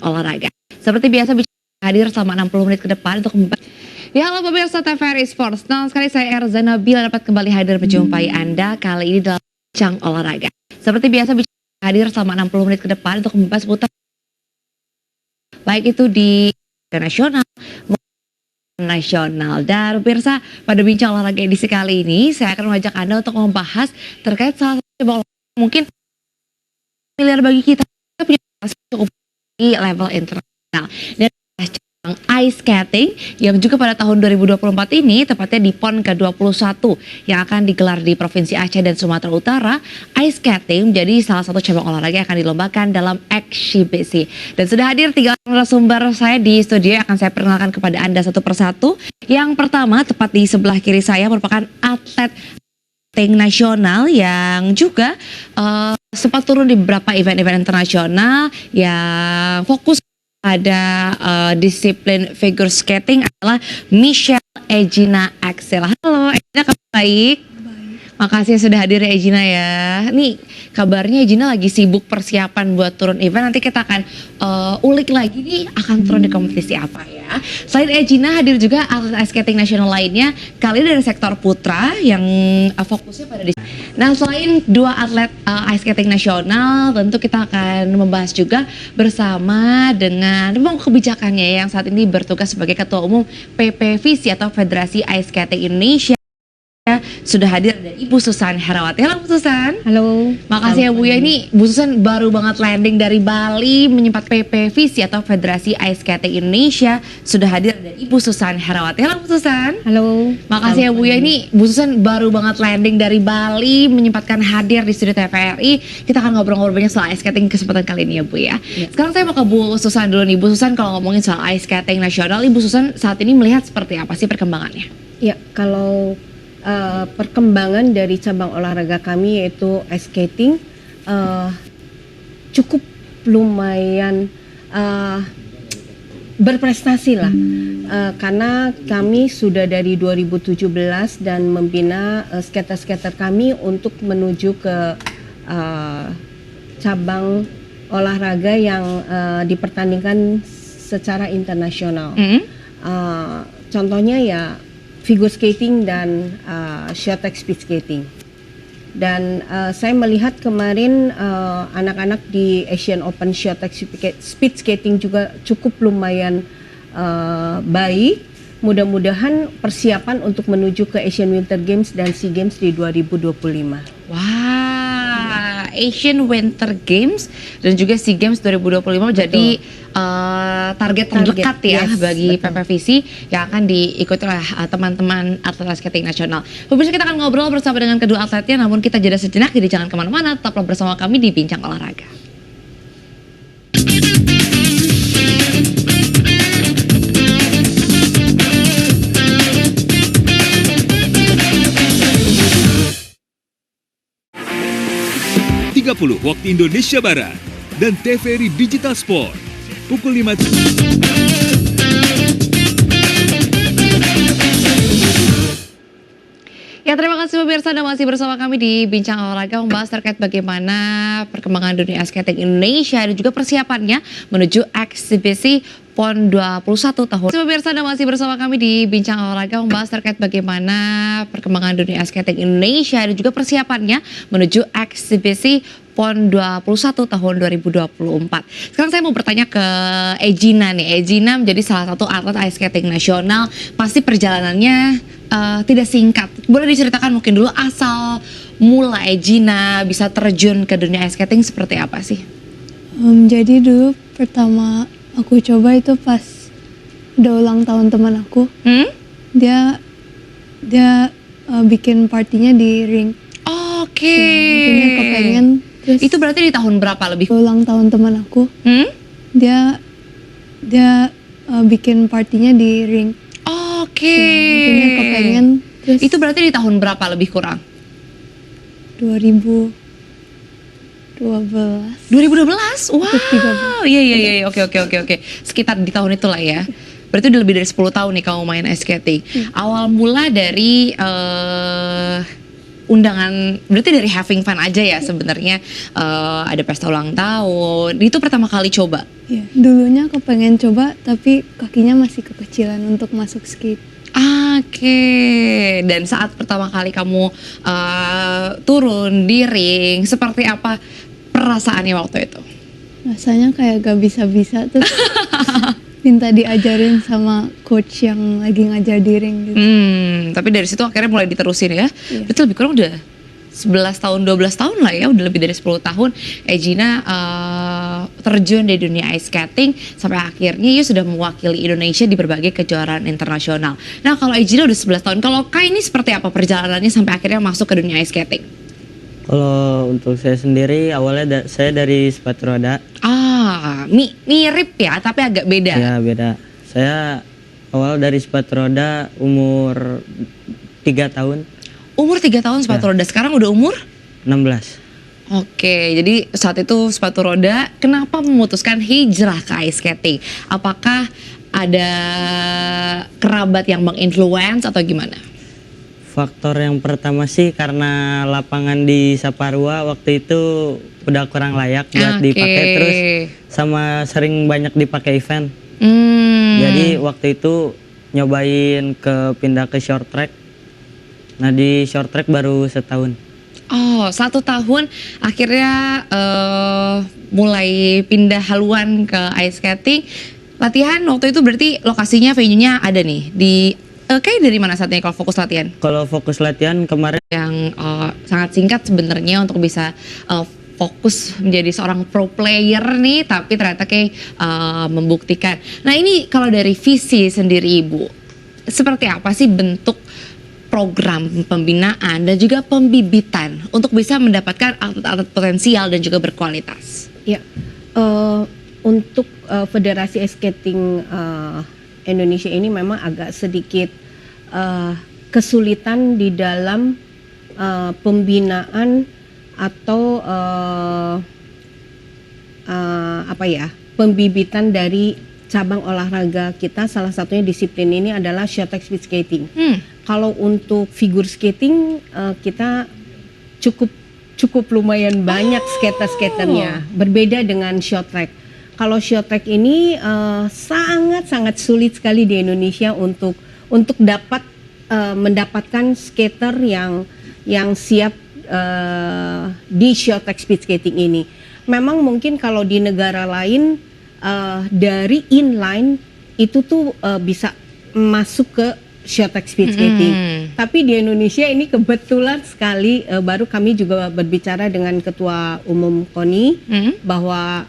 olahraga. Seperti biasa hadir selama 60 menit ke depan untuk membahas. Ya, halo pemirsa TVRI Sports. Senang sekali saya Erza Nabila dapat kembali hadir menjumpai Anda kali ini dalam bincang olahraga. Seperti biasa hadir selama 60 menit ke depan untuk membahas seputar baik itu di nasional dan pemirsa pada bincang olahraga edisi kali ini saya akan mengajak Anda untuk membahas terkait salah satu cabang olahraga mungkin familiar bagi kita punya cukup di level internasional dan cabang ice skating yang juga pada tahun 2024 ini tepatnya di PON ke-21 yang akan digelar di Provinsi Aceh dan Sumatera Utara. Ice skating menjadi salah satu cabang olahraga yang akan dilombakan dalam eksibisi. Dan sudah hadir 3 narasumber saya di studio yang akan saya perkenalkan kepada Anda satu persatu. Yang pertama tepat di sebelah kiri saya merupakan atlet skating nasional yang juga sempat turun di beberapa event-event internasional yang fokus pada disiplin figure skating adalah Michelle Egina Axel. Halo Egina, kabar baik? Makasih sudah hadir ya Egina ya. Nih kabarnya Egina lagi sibuk persiapan buat turun event. Nanti kita akan ulik lagi nih akan turun di kompetisi apa ya. Selain Egina hadir juga atlet ice skating nasional lainnya. Kali dari sektor putra yang fokusnya pada Nah, selain dua atlet ice skating nasional, tentu kita akan membahas juga bersama dengan pemangku kebijakannya yang saat ini bertugas sebagai Ketua Umum PPVC atau Federasi Ice Skating Indonesia. Sudah hadir ada Ibu Susan Herawati. Halo Bu Susan. Halo. Makasih ya Bu ya, ini Bu Susan baru banget landing dari Bali menyempat PPVC atau Federasi Ice Skating Indonesia. Sudah hadir ada Ibu Susan Herawati. Halo Bu Susan. Halo. Makasih ya Bu ya, ini Bu Susan baru banget landing dari Bali menyempatkan hadir di studio TVRI. Kita akan ngobrol-ngobrol banyak soal ice skating kesempatan kali ini ya Bu ya. Sekarang saya mau ke Bu Susan dulu nih. Bu Susan, kalau ngomongin soal ice skating nasional, Ibu Susan saat ini melihat seperti apa sih perkembangannya? Ya, kalau perkembangan dari cabang olahraga kami yaitu ice skating cukup lumayan berprestasi lah, karena kami sudah dari 2017 dan membina skater-skater kami untuk menuju ke cabang olahraga yang dipertandingkan secara internasional. Contohnya ya figure skating dan short track speed skating. Dan saya melihat kemarin anak-anak di Asian Open short track speed skating juga cukup lumayan baik. Mudah-mudahan persiapan untuk menuju ke Asian Winter Games dan SEA Games di 2025. Wah, Asian Winter Games dan juga SEA Games 2025 jadi target terdekat ya bagi PPVC yang akan diikuti oleh teman-teman atlet skating nasional. Pemirsa, kita akan ngobrol bersama dengan kedua atletnya, namun kita jeda sejenak, jadi jangan kemana-mana, tetaplah bersama kami di Bincang Olahraga. Waktu Indonesia Barat dan TVRI Digital Sport pukul 5. Ya, terima kasih pemirsa, Anda masih bersama kami di Bincang Olahraga membahas terkait bagaimana perkembangan dunia skating Indonesia dan juga persiapannya menuju eksibisi PON 21 tahun. Pemirsa, Anda masih bersama kami di Bincang Olahraga membahas terkait bagaimana perkembangan dunia skating Indonesia dan juga persiapannya menuju eksibisi PON 21 tahun 2024. Sekarang saya mau bertanya ke Egina nih. Egina menjadi salah satu atlet ice skating nasional. Pasti perjalanannya tidak singkat. Boleh diceritakan mungkin dulu asal mula Egina bisa terjun ke dunia ice skating seperti apa sih? Jadi dulu pertama aku coba itu pas udah ulang tahun teman aku. Dia bikin partinya di ring. Oke. Dia kepengen. Terus itu berarti di tahun berapa lebih? Ulang tahun teman aku. Dia bikin partinya di ring. Oke. Dia kepengen. Terus itu berarti di tahun berapa lebih kurang? 2012. 2012? Wow. Iya. Oke. Sekitar di tahun itulah ya. Berarti udah lebih dari 10 tahun nih kamu main ice skating. Awal mula dari undangan, berarti dari having fun aja ya sebenarnya. Ada pesta ulang tahun, itu pertama kali coba. Ya, dulunya aku pengen coba tapi kakinya masih kekecilan untuk masuk skate. Oke, dan saat pertama kali kamu turun di ring, seperti apa perasaannya waktu itu? Rasanya kayak gak bisa-bisa terus minta diajarin sama coach yang lagi ngajar di ring gitu. Tapi dari situ akhirnya mulai diterusin ya. Iya. Itu lebih kurang udah 11 tahun, 12 tahun lah ya, udah lebih dari 10 tahun Egina terjun di dunia ice skating sampai akhirnya ya sudah mewakili Indonesia di berbagai kejuaraan internasional. Nah, kalau Egina udah 11 tahun, kalau Kai ini seperti apa perjalanannya sampai akhirnya masuk ke dunia ice skating? Kalau untuk saya sendiri awalnya saya dari sepatu roda. Mirip ya, tapi agak beda. Ya beda. Saya awal dari sepatu roda umur 3 tahun. Umur 3 tahun sepatu roda, sekarang udah umur? 16. Oke, jadi saat itu sepatu roda, kenapa memutuskan hijrah ke ice skating? Apakah ada kerabat yang menginfluence atau gimana? Faktor yang pertama sih karena lapangan di Saparua waktu itu udah kurang layak buat dipakai, terus sama sering banyak dipakai event. Jadi waktu itu nyobain pindah ke short track. Nah di short track baru setahun. Oh, 1 tahun akhirnya mulai pindah haluan ke ice skating. Latihan waktu itu berarti lokasinya, venue-nya ada nih di kayak dari mana saatnya kalau fokus latihan? Kalau fokus latihan kemarin Yang sangat singkat sebenarnya untuk bisa fokus menjadi seorang pro player nih, tapi ternyata kayak membuktikan. Nah ini kalau dari visi sendiri Ibu, seperti apa sih bentuk program pembinaan dan juga pembibitan untuk bisa mendapatkan atlet-atlet potensial dan juga berkualitas? Ya, untuk Federasi Ice Skating Indonesia ini memang agak sedikit kesulitan di dalam pembinaan atau pembibitan dari cabang olahraga kita. Salah satunya disiplin ini adalah short track speed skating. Kalau untuk figure skating kita cukup lumayan banyak skater-skaternya, berbeda dengan short track. Kalau short track ini sangat sulit sekali di Indonesia untuk dapat mendapatkan skater yang siap di short track speed skating ini. Memang mungkin kalau di negara lain dari inline itu tuh bisa masuk ke short track speed skating. Tapi di Indonesia ini kebetulan sekali baru kami juga berbicara dengan Ketua Umum KONI bahwa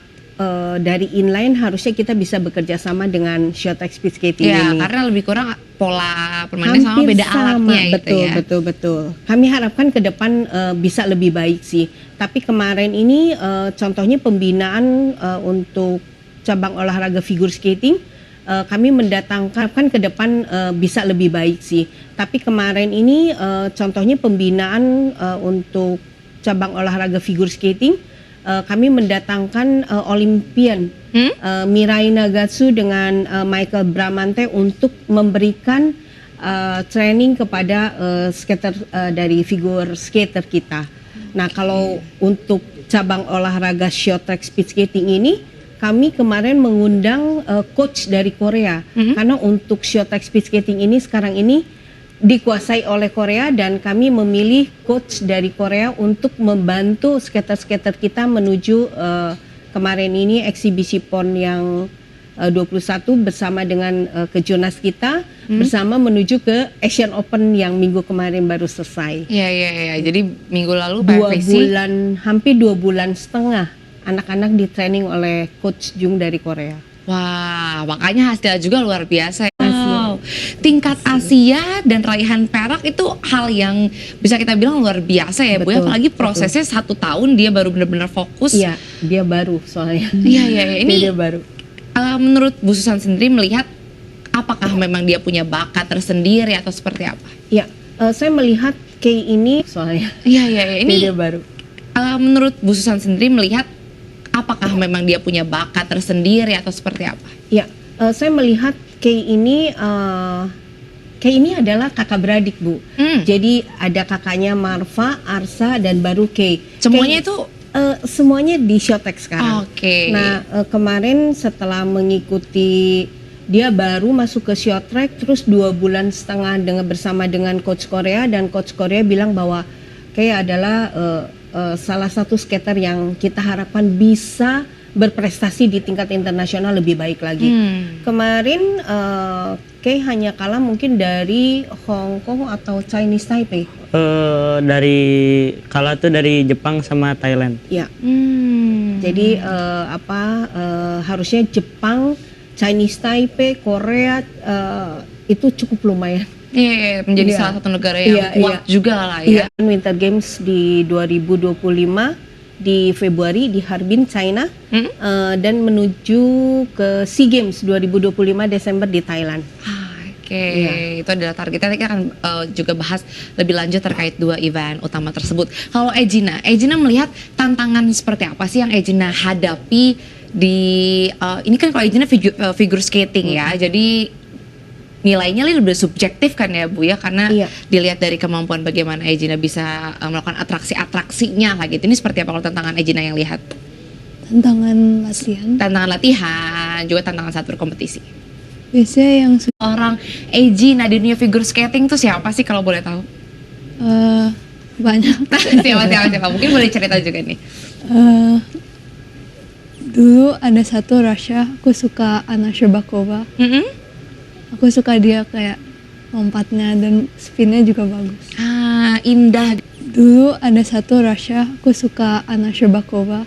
dari inline harusnya kita bisa bekerja sama dengan short track speed skating Ya, ini. karena lebih kurang pola permainannya sama, beda alatnya gitu ya. Betul. Kami harapkan ke depan bisa lebih baik sih. Tapi kemarin ini contohnya pembinaan untuk cabang olahraga figure skating, kami mendatangkan ke depan bisa lebih baik sih. Tapi kemarin ini contohnya pembinaan untuk cabang olahraga figure skating, kami mendatangkan Olimpian Mirai Nagatsu dengan Michael Bramante untuk memberikan training kepada skater dari figure skater kita. Nah, kalau untuk cabang olahraga short track speed skating ini, kami kemarin mengundang coach dari Korea, karena untuk short track speed skating ini sekarang ini dikuasai oleh Korea, dan kami memilih coach dari Korea untuk membantu skater-skater kita menuju kemarin ini eksibisi PON yang 21 bersama dengan kejurnas kita bersama menuju ke Asian Open yang minggu kemarin baru selesai. Iya. Jadi minggu lalu hampir 2 bulan setengah anak-anak di training oleh coach Jung dari Korea. Wah, makanya hasilnya juga luar biasa. Wow, tingkat Asia dan raihan perak itu hal yang bisa kita bilang luar biasa ya, Bu. Betul, Apalagi prosesnya 1 tahun dia baru benar-benar fokus. Iya, dia baru soalnya. Iya. Ini dia baru. Menurut Bu Susan sendiri melihat apakah memang dia punya bakat tersendiri atau seperti apa? Ya, saya melihat Kay ini soalnya. Iya. Ini dia baru. Menurut Bu Susan sendiri melihat apakah memang dia punya bakat tersendiri atau seperti apa? Ya, saya melihat Kay ini Kay ini adalah kakak beradik, Bu. Jadi ada kakaknya Marfa, Arsa, dan baru Kay. Semuanya Kay, itu semuanya di Showtek sekarang. Oke. Nah, kemarin setelah mengikuti, dia baru masuk ke Showtek, terus 2,5 bulan bersama dengan Coach Korea, dan Coach Korea bilang bahwa Kay adalah salah satu skater yang kita harapkan bisa berprestasi di tingkat internasional lebih baik lagi. Kemarin Kay hanya kalah mungkin dari Hong Kong atau Chinese Taipei. Kalah tuh dari Jepang sama Thailand. Ya. Jadi harusnya Jepang, Chinese Taipei, Korea itu cukup lumayan. Iya, menjadi Iya. salah satu negara yang Iya, kuat juga lah ya. Iya. Winter Games di 2025 di Februari di Harbin, China, dan menuju ke SEA Games 2025 Desember di Thailand. Oke, itu adalah targetnya. Nanti kita akan juga bahas lebih lanjut terkait 2 event utama tersebut. Kalau Egina melihat tantangan seperti apa sih yang Egina hadapi di ini kan kalau Egina figure skating ya, jadi nilainya lebih subjektif kan ya Bu ya, karena dilihat dari kemampuan bagaimana Egina bisa melakukan atraksi-atraksinya lah gitu. Ini seperti apa kalau tantangan Egina yang lihat? Tantangan latihan. Tantangan latihan, juga tantangan saat berkompetisi. Biasanya yang Orang Egina di dunia figure skating tuh siapa sih kalau boleh tahu? banyak. siapa? Mungkin boleh cerita juga nih. Dulu ada satu Rasha, aku suka Anna Shcherbakova. Aku suka dia kayak lompatnya dan spinnya juga bagus. Indah. Dulu ada satu Rasha, aku suka Anna Shcherbakova.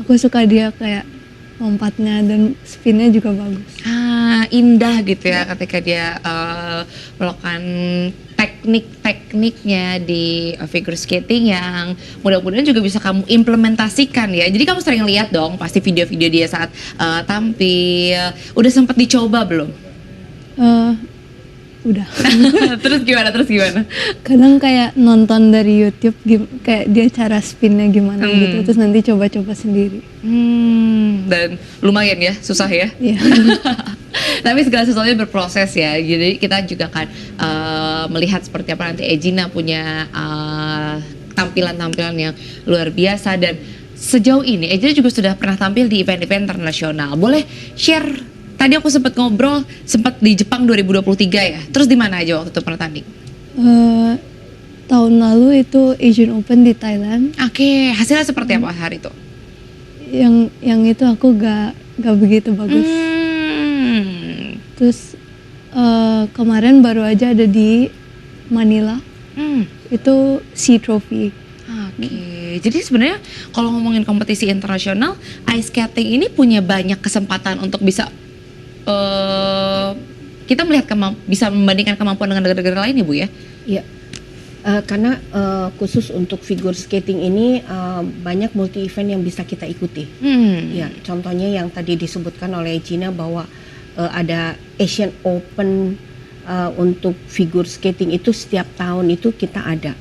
Aku suka dia kayak lompatnya dan spinnya juga bagus. Indah gitu ya ketika dia melakukan teknik-tekniknya di figure skating yang mudah-mudahan juga bisa kamu implementasikan ya. Jadi kamu sering lihat dong pasti video-video dia saat tampil. Udah sempat dicoba belum? Udah. Terus gimana? Kadang kayak nonton dari YouTube kayak dia cara spinnya gimana gitu, terus nanti coba-coba sendiri. Dan lumayan ya, susah ya. Iya. Tapi segala sesuatunya berproses ya. Jadi kita juga akan melihat seperti apa nanti Egina punya tampilan-tampilan yang luar biasa. Dan sejauh ini Egina juga sudah pernah tampil di event-event internasional. Boleh share? Tadi aku sempat ngobrol, sempat di Jepang 2023 ya. Terus di mana aja waktu itu pernah tanding? Tahun lalu itu Asian Open di Thailand. Oke, hasilnya seperti apa hari itu? Yang itu aku gak begitu bagus. Terus kemarin baru aja ada di Manila. Itu Sea Trophy. Oke, jadi sebenarnya kalau ngomongin kompetisi internasional, ice skating ini punya banyak kesempatan untuk bisa kita melihat bisa membandingkan kemampuan dengan negara-negara lain ya Bu ya? Iya. Karena khusus untuk figure skating ini banyak multi event yang bisa kita ikuti. Ya, contohnya yang tadi disebutkan oleh Gina bahwa ada Asian Open untuk figure skating itu setiap tahun itu kita ada.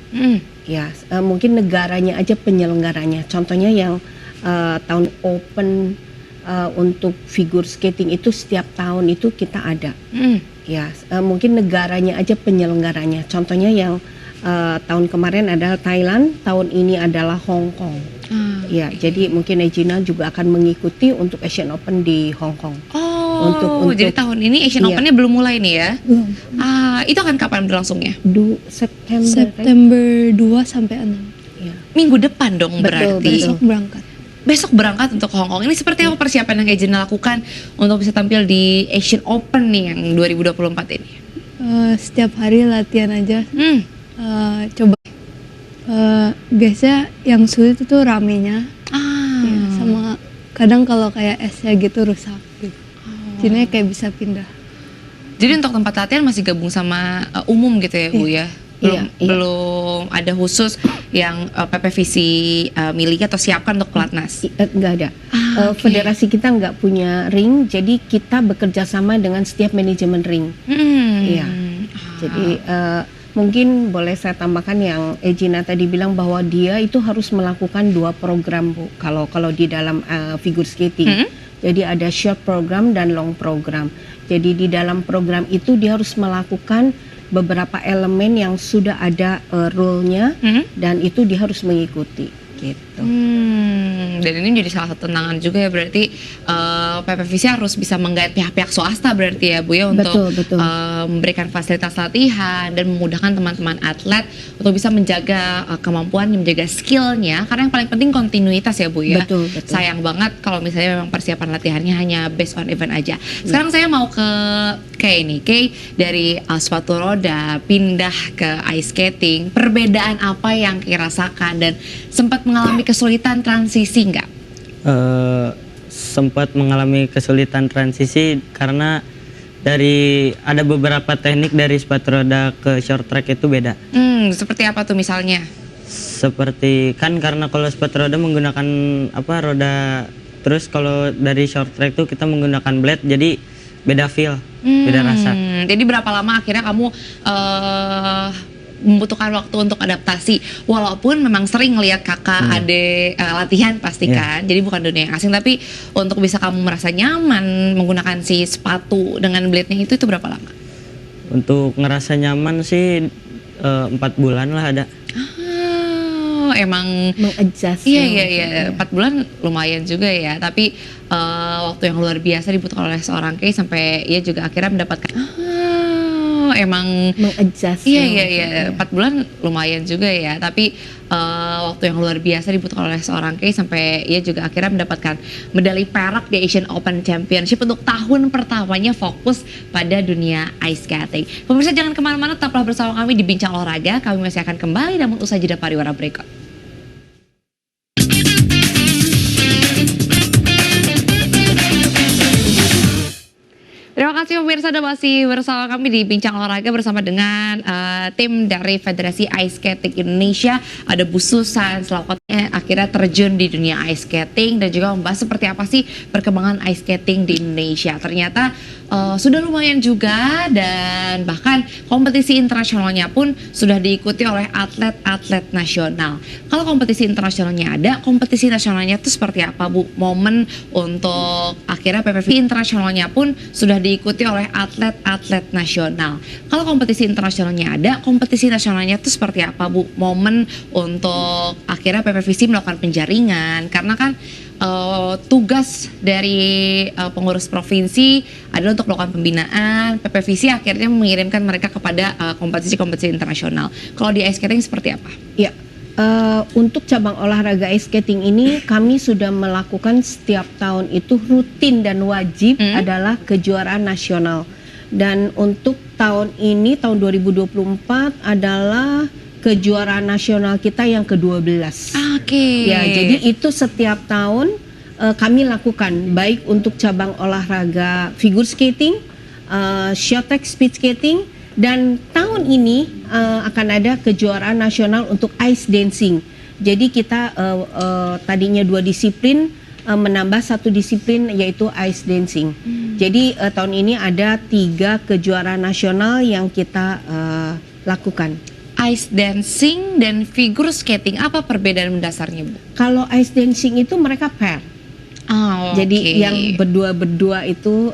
Ya, mungkin negaranya aja penyelenggaranya. Contohnya yang tahun Open untuk figure skating itu setiap tahun itu kita ada. Ya, mungkin negaranya aja penyelenggaranya. Contohnya yang tahun kemarin adalah Thailand, tahun ini adalah Hong Kong. Ya, jadi mungkin Egina juga akan mengikuti untuk Asian Open di Hong Kong. Untuk jadi tahun ini Asian Open-nya belum mulai nih ya? Belum. Itu akan kapan berlangsungnya? September 2 sampai 6. Ya. Minggu depan dong berarti. Besok berangkat. Besok berangkat untuk Hong Kong. Ini seperti apa persiapan yang Egina lakukan untuk bisa tampil di Asian Open nih yang 2024 ini? Setiap hari latihan aja. Coba. Biasanya yang sulit itu ramenya. Ya, sama kadang kalau kayak esnya gitu rusak gitu. Jadinya kayak bisa pindah. Jadi untuk tempat latihan masih gabung sama umum gitu ya Bu ya? Belum ada khusus yang PPVC miliki atau siapkan untuk pelatnas? Nggak ada. Federasi kita nggak punya ring, jadi kita bekerja sama dengan setiap manajemen ring. Iya. Jadi mungkin boleh saya tambahkan yang Egina tadi bilang bahwa dia itu harus melakukan 2 program Bu. Kalau di dalam figure skating. Jadi ada short program dan long program. Jadi di dalam program itu dia harus melakukan beberapa elemen yang sudah ada rule-nya dan itu dia harus mengikuti gitu. Dan ini menjadi salah satu tantangan juga ya, berarti PPVC harus bisa menggait pihak-pihak swasta berarti ya Bu ya, untuk Betul. memberikan fasilitas latihan dan memudahkan teman-teman atlet untuk bisa menjaga kemampuan, menjaga skillnya, karena yang paling penting kontinuitas ya Bu ya. Betul. Sayang banget kalau misalnya memang persiapan latihannya hanya based on event aja. Sekarang saya mau ke Kay nih, Kay dari sepatu roda pindah ke ice skating, perbedaan apa yang Kay rasakan dan sempat mengalami kesulitan transisi nggak? Sempat mengalami kesulitan transisi karena ada beberapa teknik dari sepatu roda ke short track itu beda. Seperti apa tuh misalnya? Seperti kan karena kalau sepatu roda menggunakan roda, terus kalau dari short track tuh kita menggunakan blade, jadi beda feel, beda rasa. Jadi berapa lama akhirnya kamu membutuhkan waktu untuk adaptasi, walaupun memang sering ngelihat kakak adik latihan pasti kan, jadi bukan dunia yang asing, tapi untuk bisa kamu merasa nyaman menggunakan si sepatu dengan blade-nya itu berapa lama? Untuk ngerasa nyaman sih 4 bulan lah ada. Emang Mengadjust. iya 4 bulan lumayan juga ya, tapi waktu yang luar biasa dibutuhkan oleh seorang Kay sampai ia juga akhirnya mendapatkan emang Mengadjust. iya 4 bulan lumayan juga ya, tapi waktu yang luar biasa dibutuhkan oleh seorang Kay sampai ia juga akhirnya mendapatkan medali perak di Asian Open Championship untuk tahun pertamanya fokus pada dunia ice skating. Pemirsa jangan kemana-mana, tetaplah bersama kami di Bincang Olahraga. Kami masih akan kembali namun usai jeda pariwara berikut. Terima kasih pemirsa, Anda masih bersama kami di Bincang Olahraga bersama dengan tim dari Federasi Ice Skating Indonesia. Ada Bu Susan selaku akhirnya terjun di dunia ice skating dan juga membahas seperti apa sih perkembangan ice skating di Indonesia. Ternyata sudah lumayan juga, dan bahkan kompetisi internasionalnya pun sudah diikuti oleh atlet-atlet nasional. Kalau kompetisi internasionalnya ada, kompetisi nasionalnya itu seperti apa Bu? Momen untuk akhirnya PPV internasionalnya pun sudah diikuti oleh atlet-atlet nasional. Kalau kompetisi internasionalnya ada, kompetisi nasionalnya itu seperti apa Bu? Momen untuk akhirnya PPVC melakukan penjaringan, karena kan tugas dari pengurus provinsi adalah untuk melakukan pembinaan. PPVC akhirnya mengirimkan mereka kepada kompetisi-kompetisi internasional. Kalau di ice skating seperti apa? Ya, untuk cabang olahraga ice skating ini kami sudah melakukan setiap tahun itu rutin dan wajib adalah kejuaraan nasional. Dan untuk tahun ini, tahun 2024 adalah kejuaraan nasional kita yang ke-12. Oke. Ya, jadi itu setiap tahun kami lakukan, baik untuk cabang olahraga figure skating, short track speed skating, dan tahun ini akan ada kejuaraan nasional untuk ice dancing. Jadi kita tadinya 2 disiplin menambah 1 disiplin yaitu ice dancing. Jadi tahun ini ada 3 kejuaraan nasional yang kita lakukan. Ice dancing dan figure skating, apa perbedaan mendasarnya Bu? Kalau ice dancing itu mereka pair. Jadi yang berdua-berdua itu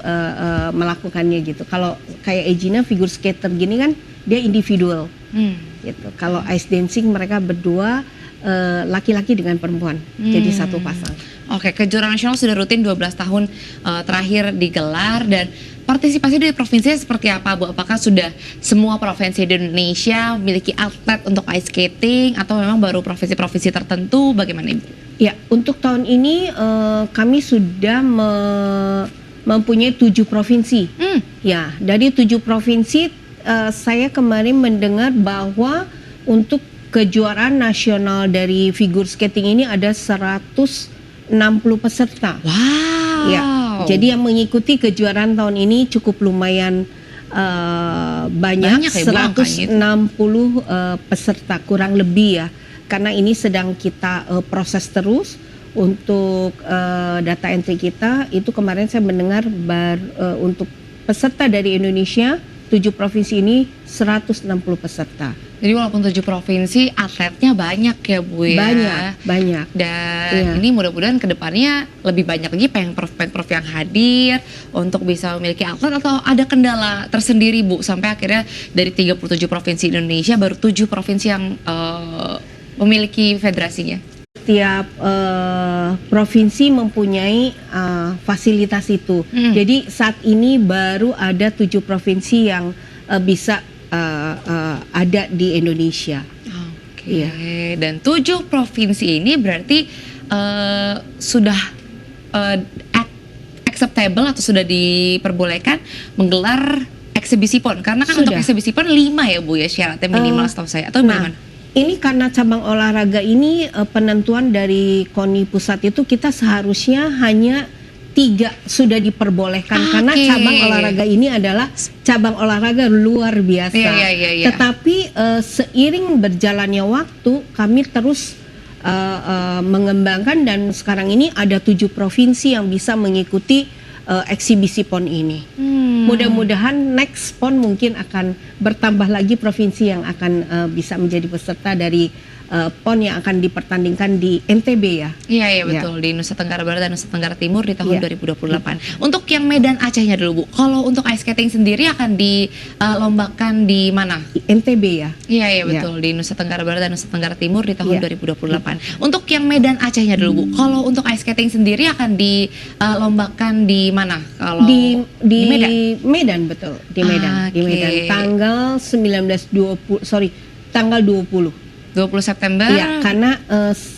melakukannya gitu. Kalau kayak Egina figure skater gini kan dia individual gitu. Kalau ice dancing mereka berdua, laki-laki dengan perempuan, jadi satu pasang. Oke, kejuaraan nasional sudah rutin 12 tahun terakhir digelar, dan partisipasi dari provinsinya seperti apa Bu? Apakah sudah semua provinsi di Indonesia memiliki atlet untuk ice skating atau memang baru provinsi-provinsi tertentu? Bagaimana Ibu? Ya, untuk tahun ini kami sudah mempunyai 7 provinsi. Ya, dari 7 provinsi saya kemarin mendengar bahwa untuk kejuaraan nasional dari figure skating ini ada 160 peserta. Wow. Ya, jadi yang mengikuti kejuaraan tahun ini cukup lumayan banyak ya, 160 peserta kurang lebih ya. Karena ini sedang kita proses terus untuk data entry kita. Itu kemarin saya mendengar untuk peserta dari Indonesia 7 provinsi ini 160 peserta. Jadi walaupun 7 provinsi, atletnya banyak ya Bu ya. Banyak. Dan ini mudah-mudahan kedepannya lebih banyak lagi pemprov yang hadir untuk bisa memiliki atlet, atau ada kendala tersendiri Bu sampai akhirnya dari 37 provinsi Indonesia baru 7 provinsi yang memiliki federasinya. Setiap provinsi mempunyai fasilitas itu. Jadi saat ini baru ada 7 provinsi yang bisa ada di Indonesia. Oke. Dan 7 provinsi ini berarti sudah acceptable atau sudah diperbolehkan menggelar eksibisi PON, karena kan untuk eksibisi PON 5 ya Bu ya syaratnya minimal setahu saya, atau bagaimana? Ini karena cabang olahraga ini penentuan dari KONI pusat itu kita seharusnya hanya 3 sudah diperbolehkan karena cabang olahraga ini adalah cabang olahraga luar biasa. Iya. Tetapi seiring berjalannya waktu kami terus mengembangkan dan sekarang ini ada 7 provinsi yang bisa mengikuti eksibisi PON ini. Mudah-mudahan next PON mungkin akan bertambah lagi provinsi yang akan bisa menjadi peserta dari PON yang akan dipertandingkan di NTB ya. Iya betul, di Nusa Tenggara Barat dan Nusa Tenggara Timur di tahun 2028. Untuk yang Medan Acehnya dulu Bu, kalau untuk ice skating sendiri akan dilombakan di mana? NTB ya. Iya betul, di Nusa Tenggara Barat dan Nusa Tenggara Timur di tahun 2028. Untuk yang Medan Acehnya dulu Bu, kalau untuk ice skating sendiri akan dilombakan di mana? Kalau di Medan? Medan betul, di Medan. Di Medan tanggal 20 September. Iya, karena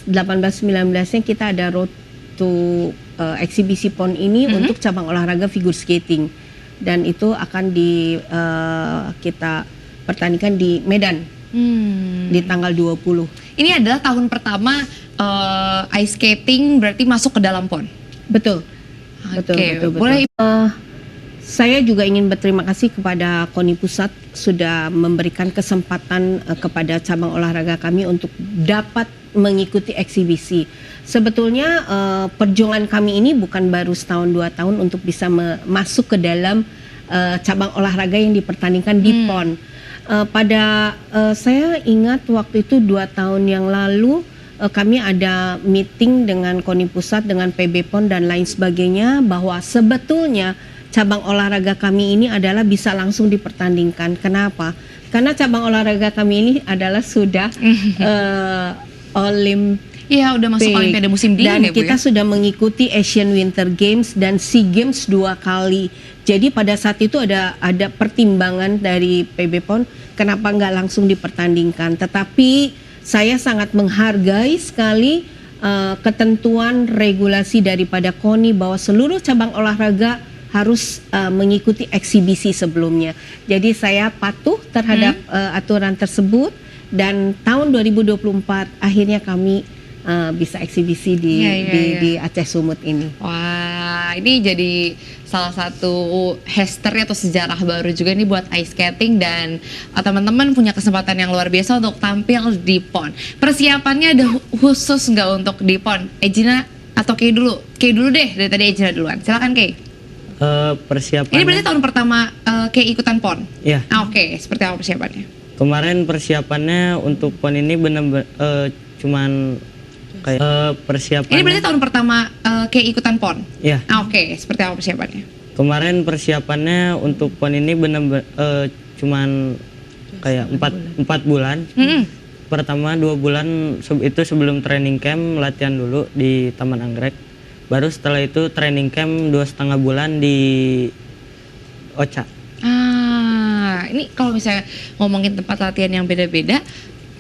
18-19-nya kita ada road to eksibisi PON ini untuk cabang olahraga figure skating, dan itu akan kita pertandingkan di Medan di tanggal 20. Ini adalah tahun pertama ice skating berarti masuk ke dalam PON. Betul. Betul. Boleh. Saya juga ingin berterima kasih kepada KONI Pusat sudah memberikan kesempatan kepada cabang olahraga kami untuk dapat mengikuti eksibisi. Sebetulnya perjuangan kami ini bukan baru setahun 2 tahun untuk bisa masuk ke dalam cabang olahraga yang dipertandingkan di PON. Saya ingat waktu itu 2 tahun yang lalu kami ada meeting dengan KONI Pusat, dengan PB PON dan lain sebagainya, bahwa sebetulnya cabang olahraga kami ini adalah bisa langsung dipertandingkan. Kenapa? Karena cabang olahraga kami ini adalah sudah Iya, udah masuk Olimpiade musim dingin dan ya Bu kita ya? sudah mengikuti Asian Winter Games dan SEA Games 2 kali. Jadi pada saat itu ada pertimbangan dari PB PON kenapa nggak langsung dipertandingkan. Tetapi saya sangat menghargai sekali ketentuan regulasi daripada KONI bahwa seluruh cabang olahraga harus mengikuti eksibisi sebelumnya. Jadi saya patuh terhadap aturan tersebut, dan tahun 2024 akhirnya kami bisa eksibisi di Aceh Sumut ini. Wah, ini jadi salah satu history atau sejarah baru juga nih buat ice skating, dan teman-teman punya kesempatan yang luar biasa untuk tampil di PON. Persiapannya ada khusus nggak untuk di PON? Ejina atau Kay dulu? Kay dulu deh, dari tadi Ejina duluan. Silakan Kay. Persiapan. Ini berarti tahun pertama Kay ikutan PON? Iya. Oke. Seperti apa persiapannya? Kemarin persiapannya untuk PON ini benar-benar cuman kayak persiapan. Ini berarti tahun pertama Kay ikutan PON? Iya. Oke. Seperti apa persiapannya? Kemarin persiapannya untuk PON ini benar-benar cuman kayak 4 bulan. Pertama 2 bulan itu sebelum training camp latihan dulu di Taman Anggrek. Baru setelah itu training camp 2,5 bulan di Ocha. Ini kalau misalnya ngomongin tempat latihan yang beda-beda,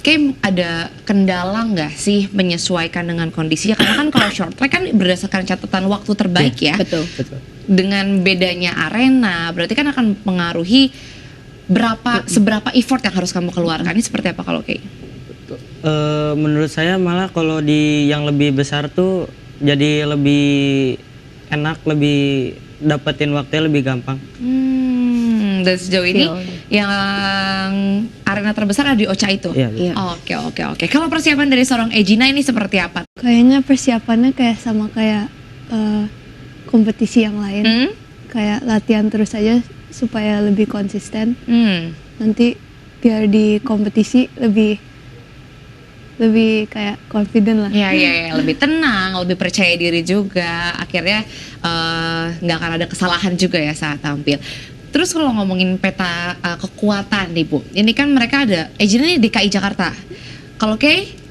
Kim, ada kendala nggak sih menyesuaikan dengan kondisinya? Karena kan kalau short track kan berdasarkan catatan waktu terbaik ya. Betul. Dengan bedanya arena, berarti kan akan mengaruhi seberapa effort yang harus kamu keluarkan. Ini seperti apa kalau Kay? Menurut saya malah kalau di yang lebih besar tuh jadi lebih enak, lebih dapetin waktunya lebih gampang. Dan sejauh ini yang arena terbesar ada di Ocha itu? Iya. Oke. Kalau persiapan dari seorang Ejina ini seperti apa? Kayaknya persiapannya kayak sama kayak kompetisi yang lain. Kayak latihan terus aja supaya lebih konsisten. Nanti biar di kompetisi lebih kayak confident lah. Iya, lebih tenang, lebih percaya diri juga. Akhirnya nggak akan ada kesalahan juga ya saat tampil. Terus kalau ngomongin peta kekuatan nih Bu, ini kan mereka ada Ejina ini DKI Jakarta. Kalau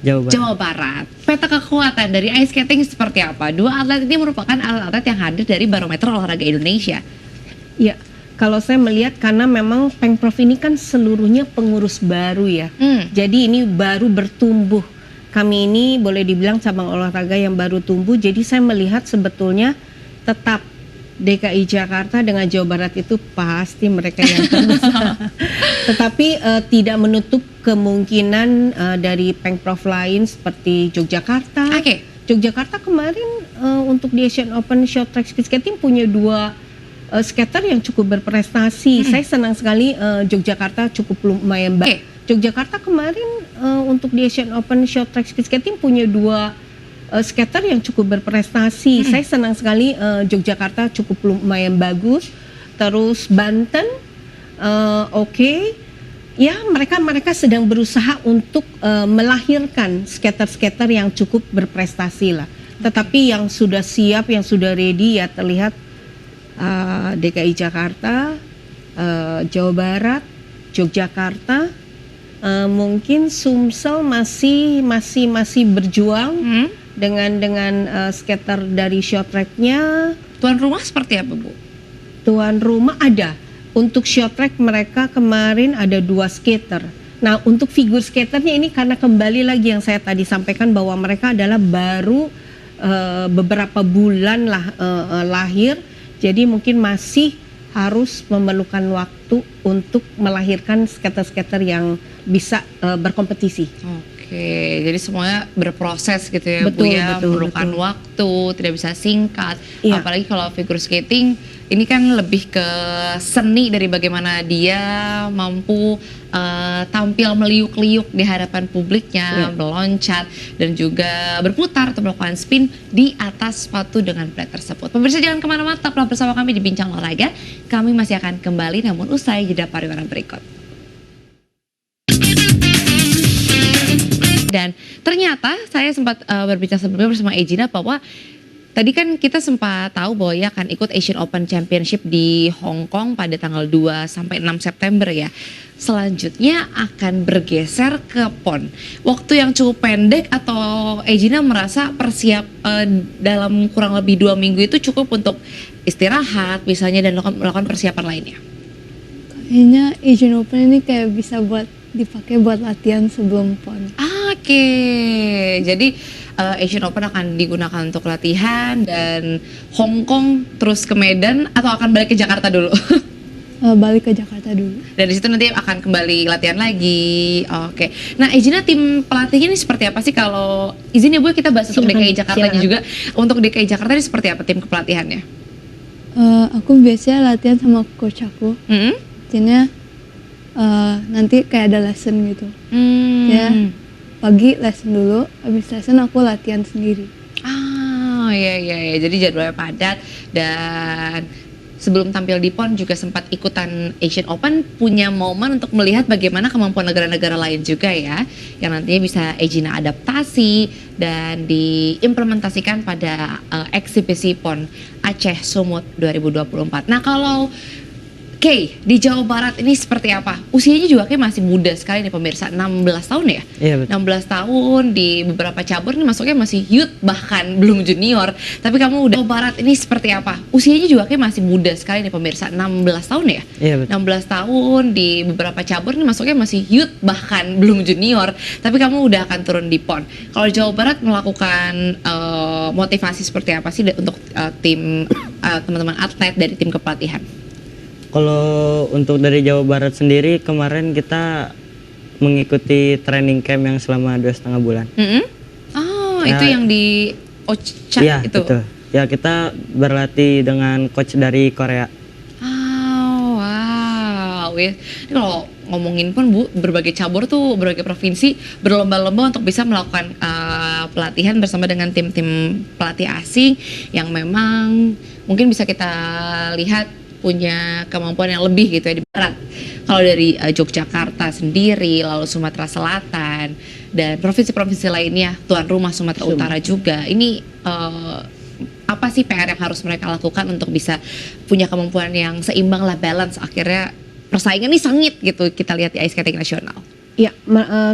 Jawa Barat. Peta kekuatan dari ice skating seperti apa? Dua atlet ini merupakan atlet yang hadir dari Barometer Olahraga Indonesia. Ya, kalau saya melihat karena memang Pengprov ini kan seluruhnya pengurus baru ya. Jadi ini baru bertumbuh. Kami ini boleh dibilang cabang olahraga yang baru tumbuh. Jadi saya melihat sebetulnya tetap DKI Jakarta dengan Jawa Barat itu pasti mereka yang terbesar. Tetapi tidak menutup kemungkinan dari Pengprov lain seperti Yogyakarta. Yogyakarta kemarin untuk di Asian Open Short Track Speed Skating punya 2 skater yang cukup berprestasi. Saya senang sekali Yogyakarta cukup lumayan baik. Yogyakarta kemarin untuk di Asian Open Short Track Speed Skating punya 2 skater yang cukup berprestasi. Saya senang sekali Yogyakarta cukup lumayan bagus. Terus Banten, ya mereka sedang berusaha untuk melahirkan skater-skater yang cukup berprestasi lah. Tetapi yang sudah siap, yang sudah ready ya terlihat DKI Jakarta, Jawa Barat, Yogyakarta, mungkin Sumsel masih berjuang dengan skater dari short tracknya. Tuan rumah seperti apa Bu? Tuan rumah ada. Untuk short track mereka kemarin ada 2 skater. Nah untuk figure skaternya ini karena kembali lagi yang saya tadi sampaikan bahwa mereka adalah baru beberapa bulan lah lahir. Jadi mungkin masih harus memerlukan waktu untuk melahirkan skater-skater yang bisa berkompetisi. Oke, jadi semuanya berproses gitu ya Bu ya, memerlukan waktu, tidak bisa singkat. Iya. Apalagi kalau figure skating ini kan lebih ke seni dari bagaimana dia mampu tampil meliuk-liuk di hadapan publiknya, meloncat dan juga berputar atau melakukan spin di atas sepatu dengan plate tersebut. Pemirsa jangan kemana-mana, tetaplah bersama kami di Bincang Olahraga. Kami masih akan kembali namun usai jeda pariwara berikut. Dan ternyata saya sempat berbicara sebelumnya bersama Ejina bahwa tadi kan kita sempat tahu bahwa ia akan ikut Asian Open Championship di Hong Kong pada tanggal 2 sampai 6 September ya. Selanjutnya akan bergeser ke PON. Waktu yang cukup pendek atau Ejina merasa dalam kurang lebih 2 minggu itu cukup untuk istirahat misalnya dan melakukan persiapan lainnya? Kayaknya Asian Open ini kayak bisa dipakai buat latihan sebelum PON. Oke, jadi Asian Open akan digunakan untuk latihan dan Hong Kong terus ke Medan atau akan balik ke Jakarta dulu? Balik ke Jakarta dulu. Dan di situ nanti akan kembali latihan lagi. Oke. Nah, Ejina tim pelatihnya ini seperti apa sih kalau izin ya Bu kita bahas untuk DKI Jakarta juga. Untuk DKI Jakarta ini seperti apa tim kepelatihannya? Aku biasanya latihan sama coach aku. Artinya nanti kayak ada lesson gitu. Ya pagi lesson dulu, habis lesson aku latihan sendiri. Iya. Jadi jadwalnya padat dan sebelum tampil di PON juga sempat ikutan Asian Open, punya momen untuk melihat bagaimana kemampuan negara-negara lain juga ya, yang nantinya bisa Ejina adaptasi dan diimplementasikan pada eksibisi PON Aceh Sumut 2024. Nah kalau di Jawa Barat ini seperti apa? Usianya juga kayak masih muda sekali nih pemirsa, 16 tahun ya? Iya betul. 16 tahun di beberapa cabur nih masuknya masih youth bahkan belum junior. Tapi kamu udah Jawa Barat ini seperti apa? Usianya juga kayak masih muda sekali nih pemirsa, 16 tahun ya? Iya betul. 16 tahun di beberapa cabur nih masuknya masih youth bahkan belum junior. Tapi kamu udah akan turun di PON. Kalau Jawa Barat melakukan motivasi seperti apa sih untuk tim teman-teman atlet dari tim kepelatihan? Kalau untuk dari Jawa Barat sendiri kemarin kita mengikuti training camp yang selama 2,5 bulan. Itu yang di Ocha ya, itu? Betul. Ya kita berlatih dengan coach dari Korea. Wow. Ini kalau ngomongin pun Bu, berbagai cabur tuh, berbagai provinsi berlomba-lomba untuk bisa melakukan pelatihan bersama dengan tim-tim pelatih asing yang memang mungkin bisa kita lihat punya kemampuan yang lebih gitu ya di Barat. Kalau dari Yogyakarta sendiri, lalu Sumatera Selatan dan provinsi-provinsi lainnya, tuan rumah Sumatera Utara juga, ini apa sih PR yang harus mereka lakukan untuk bisa punya kemampuan yang seimbang lah, balance, akhirnya persaingan ini sengit gitu kita lihat di ice skating nasional. Ya,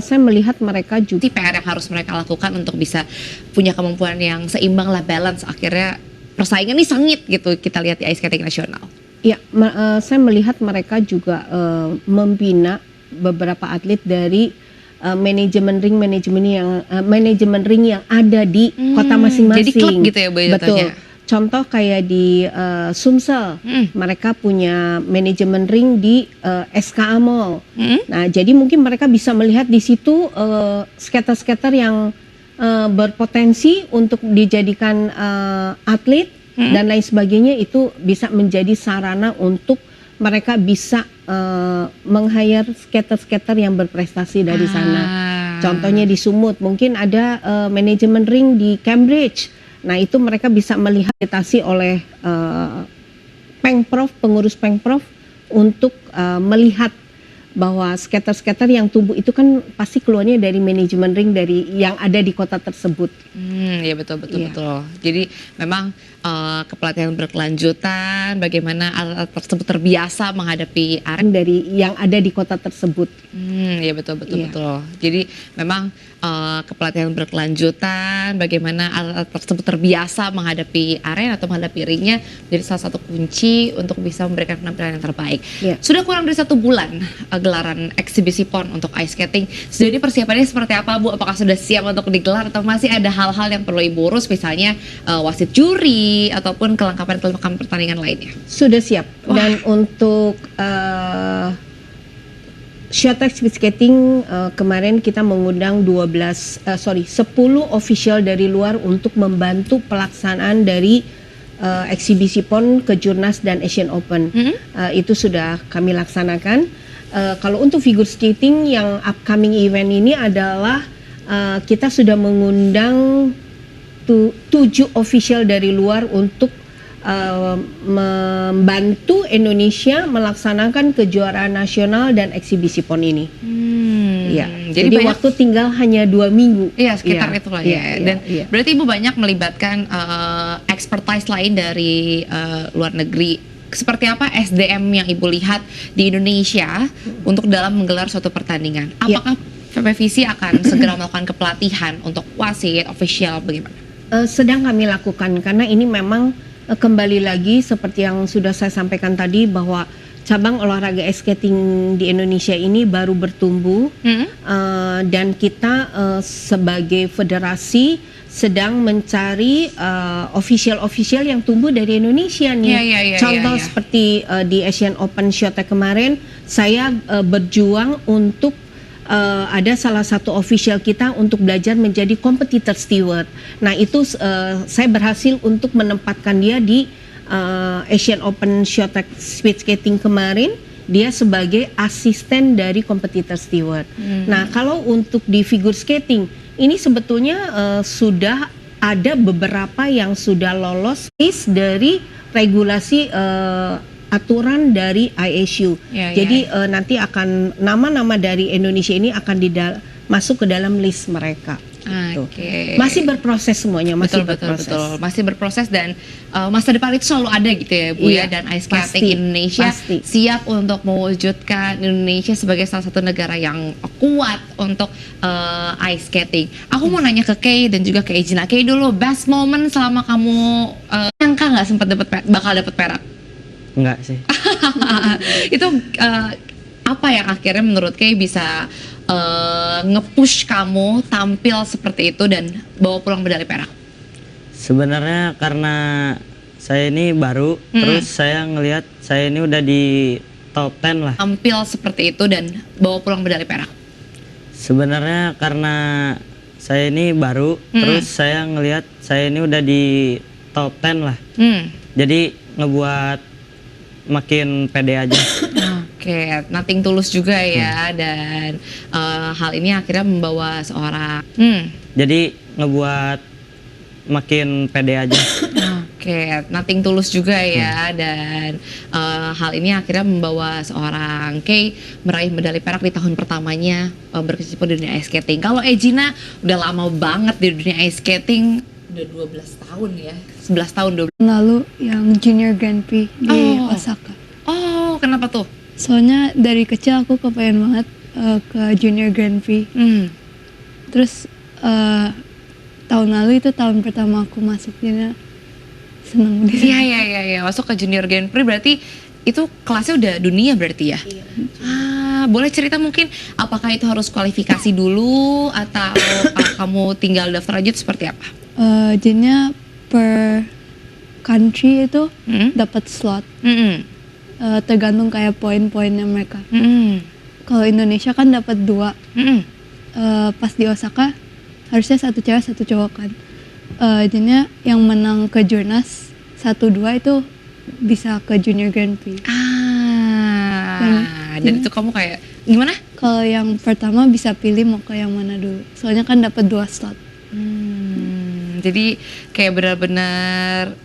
saya melihat mereka juga PR yang harus mereka lakukan untuk bisa punya kemampuan yang seimbang lah, balance, akhirnya persaingan ini sengit gitu kita lihat di ice skating nasional. Ya, saya melihat mereka juga membina beberapa atlet dari manajemen ring yang ada di kota masing-masing. Jadi klub gitu ya, Bu, betul. jatuhnya? Contoh kayak di Sumsel, mereka punya manajemen ring di SKA Mall. Nah, jadi mungkin mereka bisa melihat di situ skater-skater yang berpotensi untuk dijadikan atlet dan lain sebagainya, itu bisa menjadi sarana untuk mereka bisa meng-hire skater-skater yang berprestasi dari sana. Contohnya di Sumut, mungkin ada manajemen ring di Cambridge. Nah, itu mereka bisa melihat oleh Pengprov, pengurus Pengprov untuk melihat bahwa skater-skater yang tumbuh itu kan pasti keluarnya dari manajemen ring dari yang ada di kota tersebut. Ya betul. Jadi memang kepelatihan berkelanjutan, bagaimana alat tersebut terbiasa menghadapi area dari yang ada di kota tersebut. Ya betul. Jadi memang kepelatihan berkelanjutan, bagaimana alat tersebut terbiasa menghadapi arena atau menghadapi ringnya, jadi salah satu kunci untuk bisa memberikan penampilan yang terbaik. Sudah kurang dari 1 bulan gelaran eksibisi PON untuk ice skating. Sejauh ini persiapannya seperti apa, Bu? Apakah sudah siap untuk digelar atau masih ada hal-hal yang perlu Ibu urus, misalnya wasit juri ataupun kelengkapan pertandingan lainnya? Sudah siap. Dan untuk short track speed skating kemarin kita mengundang 10 official dari luar untuk membantu pelaksanaan dari eksibisi PON, Kejurnas dan Asian Open. Itu sudah kami laksanakan. Kalau untuk figure skating yang upcoming event ini adalah kita sudah mengundang 7 official dari luar untuk membantu Indonesia melaksanakan kejuaraan nasional dan eksibisi PON ini. Jadi waktu tinggal hanya 2 minggu. Iya, sekitar itulah ya. Dan berarti Ibu banyak melibatkan expertise lain dari luar negeri. Seperti apa SDM yang Ibu lihat di Indonesia untuk dalam menggelar suatu pertandingan? Apakah PPVC akan segera melakukan kepelatihan untuk wasit, official, bagaimana? Sedang kami lakukan, karena ini memang kembali lagi seperti yang sudah saya sampaikan tadi, bahwa cabang olahraga ice skating di Indonesia ini baru bertumbuh, dan kita sebagai federasi sedang mencari official yang tumbuh dari Indonesia nih. Contoh seperti di Asian Open short track kemarin, saya berjuang untuk ada salah satu official kita untuk belajar menjadi competitor steward. Nah, itu saya berhasil untuk menempatkan dia di Asian Open short track speed skating kemarin. Dia sebagai asisten dari competitor steward. Nah, kalau untuk di figure skating ini sebetulnya sudah ada beberapa yang sudah lolos dari regulasi aturan dari ISU. Jadi nanti akan nama-nama dari Indonesia ini akan masuk ke dalam list mereka. Masih berproses semuanya, masih berproses. Masih berproses dan masa depan itu selalu ada gitu ya, Bu ya. Dan ice skating Indonesia siap untuk mewujudkan Indonesia sebagai salah satu negara yang kuat untuk ice skating. Aku mau nanya ke Kay dan juga ke Ejina. Kay dulu, best moment selama kamu nyangka nggak sempat bakal dapat perak? Enggak sih. Itu apa yang akhirnya menurut Kay bisa nge-push kamu tampil seperti itu dan bawa pulang medali perak? Sebenarnya karena saya ini baru, terus saya ngelihat saya ini udah di top 10 lah. Tampil seperti itu dan bawa pulang medali perak? Sebenarnya karena saya ini baru, terus saya ngelihat saya ini udah di top 10 lah. Jadi ngebuat makin pede aja. Oke, nothing tulus juga ya. Dan hal ini akhirnya membawa seorang jadi ngebuat makin pede aja. Oke, nothing tulus juga ya, dan hal ini akhirnya membawa seorang Kay meraih medali perak di tahun pertamanya berkecimpung di dunia ice skating. Kalau Egina udah lama banget di dunia ice skating, udah 12 tahun ya, 11 tahun 12. Lalu yang Junior Grand Prix di Osaka. Oh, kenapa tuh? Soalnya dari kecil aku kepengen banget ke Junior Grand Prix. Terus tahun lalu itu tahun pertama aku masuknya, seneng di sana. Iya, masuk ke Junior Grand Prix berarti itu kelasnya udah dunia berarti ya? Iya. Boleh cerita mungkin apakah itu harus kualifikasi dulu atau kamu tinggal daftar aja, itu seperti apa? Jadinya per country itu dapat slot. Tergantung kayak poin-poinnya mereka. Kalau Indonesia kan dapat 2. Pas di Osaka harusnya 1 cewek 1 cowok kan. Jadinya yang menang ke Jurnas 1-2 itu bisa ke Junior Grand Prix. Dan itu kamu kayak gimana? Kalau yang pertama bisa pilih mau ke yang mana dulu. Soalnya kan dapat 2 slot. Jadi kayak benar-benar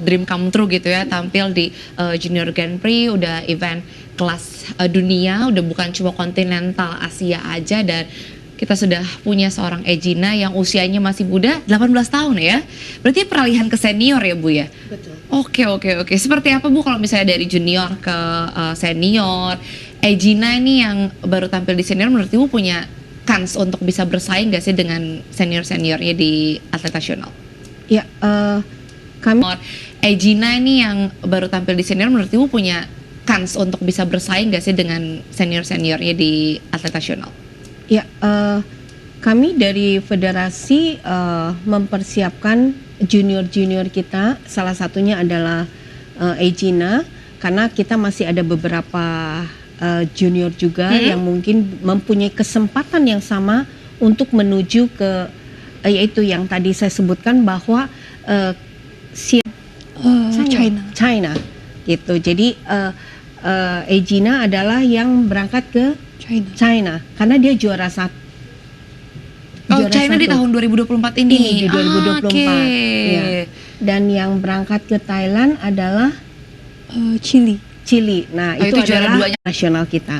dream come true gitu ya, tampil di Junior Grand Prix, udah event kelas dunia, udah bukan cuma kontinental Asia aja, dan kita sudah punya seorang Egina yang usianya masih muda, 18 tahun ya. Berarti peralihan ke senior ya Bu ya? Betul. Oke. Seperti apa Bu kalau misalnya dari junior ke senior? Egina ini yang baru tampil di senior, menurut Ibu punya kans untuk bisa bersaing gak sih dengan senior-seniornya di atlet nasional? Ya, kami Egina ini yang baru tampil di senior, menurut Ibu punya kans untuk bisa bersaing gak sih dengan senior-seniornya di atlet nasional? Ya, kami dari federasi mempersiapkan junior-junior kita, salah satunya adalah Egina, karena kita masih ada beberapa junior juga yang mungkin mempunyai kesempatan yang sama untuk menuju ke yaitu yang tadi saya sebutkan bahwa China gitu. Jadi Egina adalah yang berangkat ke China karena dia juara satu. China di tahun 2024 ini. Di 2024. Ya. Dan yang berangkat ke Thailand adalah Chili. Nah, itu juara adalah duanya nasional kita.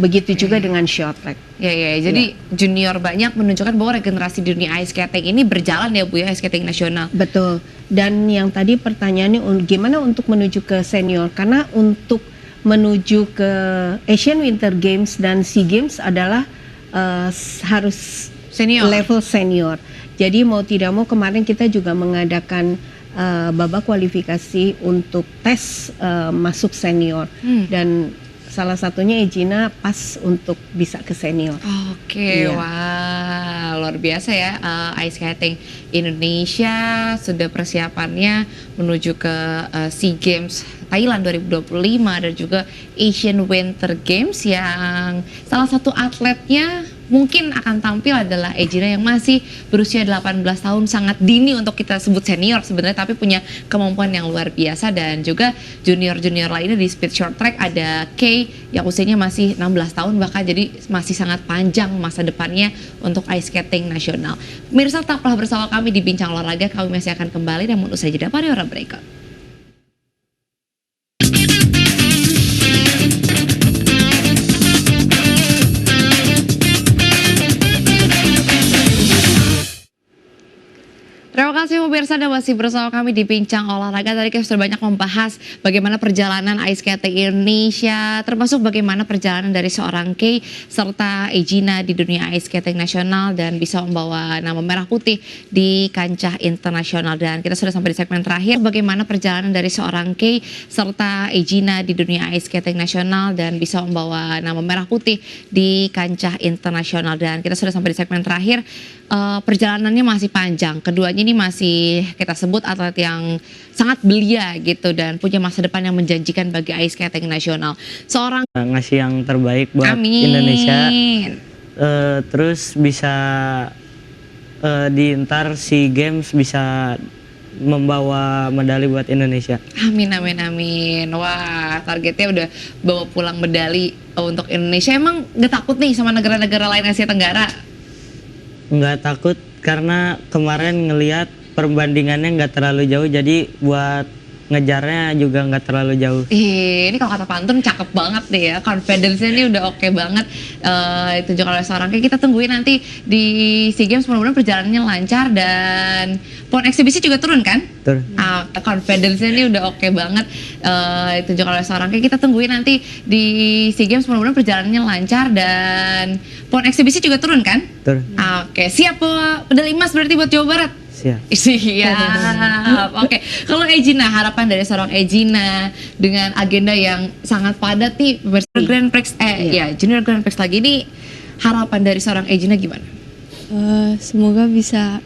Begitu juga dengan short track. Ya. Jadi junior banyak menunjukkan bahwa regenerasi di dunia ice skating ini berjalan ya Bu ya, ice skating nasional. Betul. Dan yang tadi pertanyaannya gimana untuk menuju ke senior? Karena untuk menuju ke Asian Winter Games dan SEA Games adalah harus senior. Level senior. Jadi mau tidak mau kemarin kita juga mengadakan babak kualifikasi untuk tes masuk senior dan salah satunya Egina pas untuk bisa ke senior. Oke, wah luar biasa ya, ice skating Indonesia sudah persiapannya menuju ke SEA Games Thailand 2025 dan juga Asian Winter Games yang salah satu atletnya mungkin akan tampil adalah Egina yang masih berusia 18 tahun, sangat dini untuk kita sebut senior sebenarnya, tapi punya kemampuan yang luar biasa. Dan juga junior-junior lainnya di speed short track ada Kay yang usianya masih 16 tahun bahkan, jadi masih sangat panjang masa depannya untuk ice skating nasional. Mirsa, tetaplah bersama kami di Bincang Olahraga, kami masih akan kembali namun usai jeda pariwara berikut. Terima kasih pemirsa, Anda masih bersama kami di Bincang Olahraga. Tadi kita sudah banyak membahas bagaimana perjalanan ice skating Indonesia, termasuk bagaimana perjalanan dari seorang Kay serta Egina di dunia ice skating nasional dan bisa membawa nama merah putih di kancah internasional. Dan kita sudah sampai di segmen terakhir, bagaimana perjalanan dari seorang Kay serta Egina di dunia ice skating nasional dan bisa membawa nama merah putih di kancah internasional. Dan kita sudah sampai di segmen terakhir. Perjalanannya masih panjang, keduanya ini masih kita sebut atlet yang sangat belia gitu dan punya masa depan yang menjanjikan bagi ice skating nasional. Seorang ngasih yang terbaik buat Indonesia, terus bisa di ntar SEA Games bisa membawa medali buat Indonesia. Amin. Wah, targetnya udah bawa pulang medali untuk Indonesia. Emang gak takut nih sama negara-negara lain Asia Tenggara? Nggak takut karena kemarin ngelihat perbandingannya nggak terlalu jauh, jadi buat ngejarnya juga nggak terlalu jauh. Ini kalau kata pantun cakep banget deh ya, confidence-nya ini udah oke banget. Ditunjukkan oleh seorang kayak kita tungguin nanti di SEA Games, mudah-mudahan perjalanannya lancar dan PON eksibisi juga turun kan? Turun. Confidence-nya ini udah oke banget. Ditunjukkan oleh seorang kayak kita tungguin nanti di SEA Games, mudah-mudahan perjalanannya lancar dan PON eksibisi juga turun kan? Turun. Oke, siap medali emas berarti buat Jawa Barat? Siap. Siap. Oke. Kalau Egina, harapan dari seorang Egina dengan agenda yang sangat padat nih, Grand Prix, Junior Grand Prix lagi ini, harapan dari seorang Egina gimana? Semoga bisa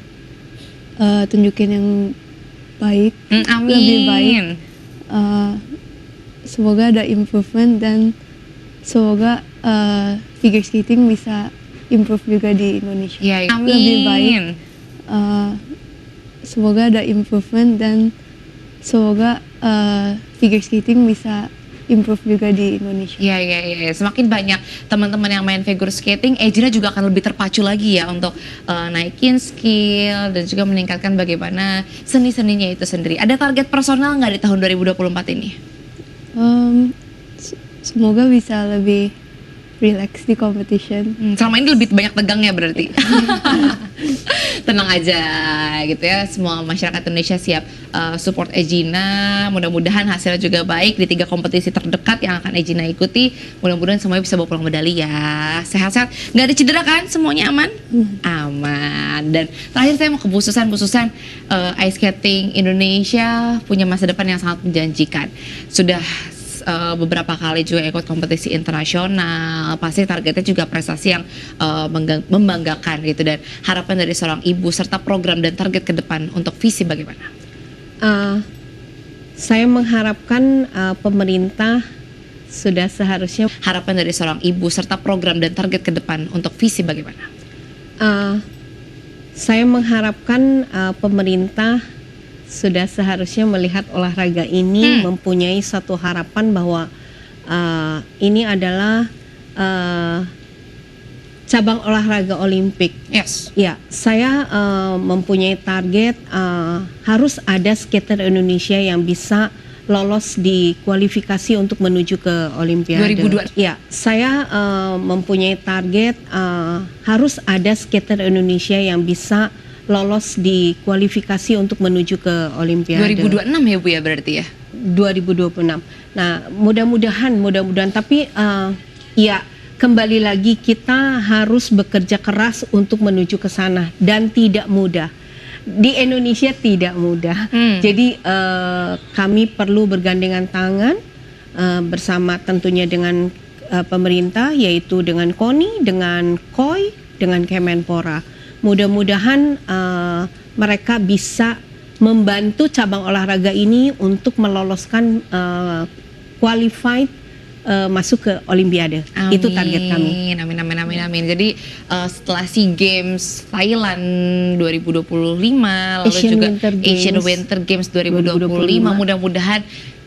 tunjukin yang baik, Amin. lebih baik. Semoga ada improvement dan semoga figure skating bisa improve juga di Indonesia. Ya, amin. Lebih baik. Semoga ada improvement dan semoga figure skating bisa improve juga di Indonesia. Iya. Semakin banyak teman-teman yang main figure skating, Egina juga akan lebih terpacu lagi ya untuk naikin skill dan juga meningkatkan bagaimana seni-seninya itu sendiri. Ada target personal nggak di tahun 2024 ini? Semoga bisa lebih relax di competition. Selama ini lebih banyak tegang ya berarti. Tenang aja gitu ya, semua masyarakat Indonesia siap support Egina. Mudah-mudahan hasilnya juga baik di 3 kompetisi terdekat yang akan Egina ikuti. Mudah-mudahan semuanya bisa bawa pulang medali ya. Sehat-sehat, nggak ada cedera kan? Semuanya aman? Aman. Dan terakhir saya mau ke bususan ice skating Indonesia punya masa depan yang sangat menjanjikan. Sudah beberapa kali juga ikut kompetisi internasional, pasti targetnya juga prestasi yang membanggakan gitu. Dan harapan dari seorang ibu serta program dan target ke depan untuk visi bagaimana? Saya mengharapkan pemerintah sudah seharusnya, harapan dari seorang ibu serta program dan target ke depan untuk visi bagaimana? saya mengharapkan pemerintah sudah seharusnya melihat olahraga ini mempunyai satu harapan bahwa ini adalah cabang olahraga Olimpik. Yes. Ya, saya mempunyai target harus ada skater Indonesia yang bisa lolos di kualifikasi untuk menuju ke Olimpiade. 2002. Ya, saya mempunyai target harus ada skater Indonesia yang bisa lolos di kualifikasi untuk menuju ke Olimpiade. 2026 ya Bu ya berarti ya? 2026. Nah, mudah-mudahan tapi ya kembali lagi kita harus bekerja keras untuk menuju ke sana dan tidak mudah. Di Indonesia tidak mudah. Jadi kami perlu bergandengan tangan bersama tentunya dengan pemerintah, yaitu dengan KONI, dengan KOI, dengan Kemenpora. Mudah-mudahan mereka bisa membantu cabang olahraga ini untuk meloloskan qualified masuk ke Olimpiade. Amin. Itu target kami. Amin. Jadi setelah SEA Games Thailand 2025, lalu juga Asian Winter Games 2025, mudah-mudahan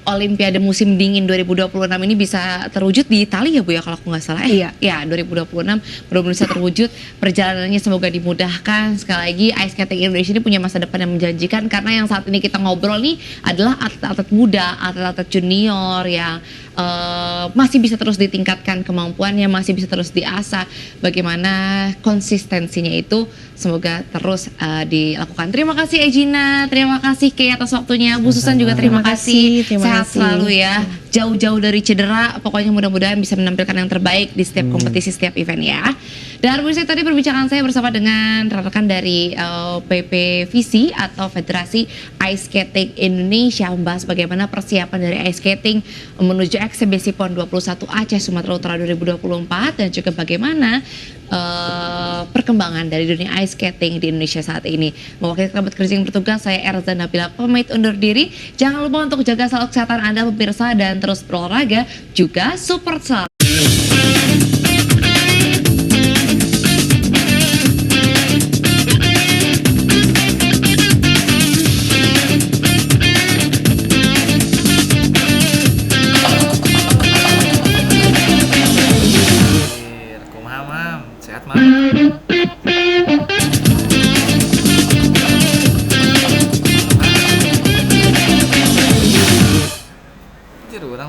Olimpiade musim dingin 2026 ini bisa terwujud di Italia ya Bu ya kalau aku nggak salah. Iya. Ya 2026 mudah-mudahan bisa terwujud. Perjalanannya semoga dimudahkan. Sekali lagi ice skating Indonesia ini punya masa depan yang menjanjikan karena yang saat ini kita ngobrol nih adalah atlet-atlet muda, atlet-atlet junior yang masih bisa terus ditingkatkan kemampuannya, masih bisa terus diasah. Bagaimana konsistensinya itu semoga terus dilakukan. Terima kasih Egina, terima kasih Kay atas waktunya. Bu Susan juga terima kasih. Sehat selalu ya. Jauh-jauh dari cedera, pokoknya mudah-mudahan bisa menampilkan yang terbaik di setiap kompetisi, setiap event ya. Dan pemirsa tadi perbincangan saya bersama dengan rekan dari PPVC atau Federasi Ice Skating Indonesia membahas bagaimana persiapan dari ice skating menuju eksibisi PON 21 Aceh Sumatera Utara 2024 dan juga bagaimana perkembangan dari dunia ice skating di Indonesia saat ini. Mewakili kerabat kerja yang bertugas, saya Erza Nabila pamit undur diri. Jangan lupa untuk jaga selalu kesehatan Anda pemirsa dan terus berolahraga juga support selalu. Kumaha mam, sehat mam.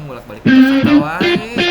bolak-balik ke Jakarta wae.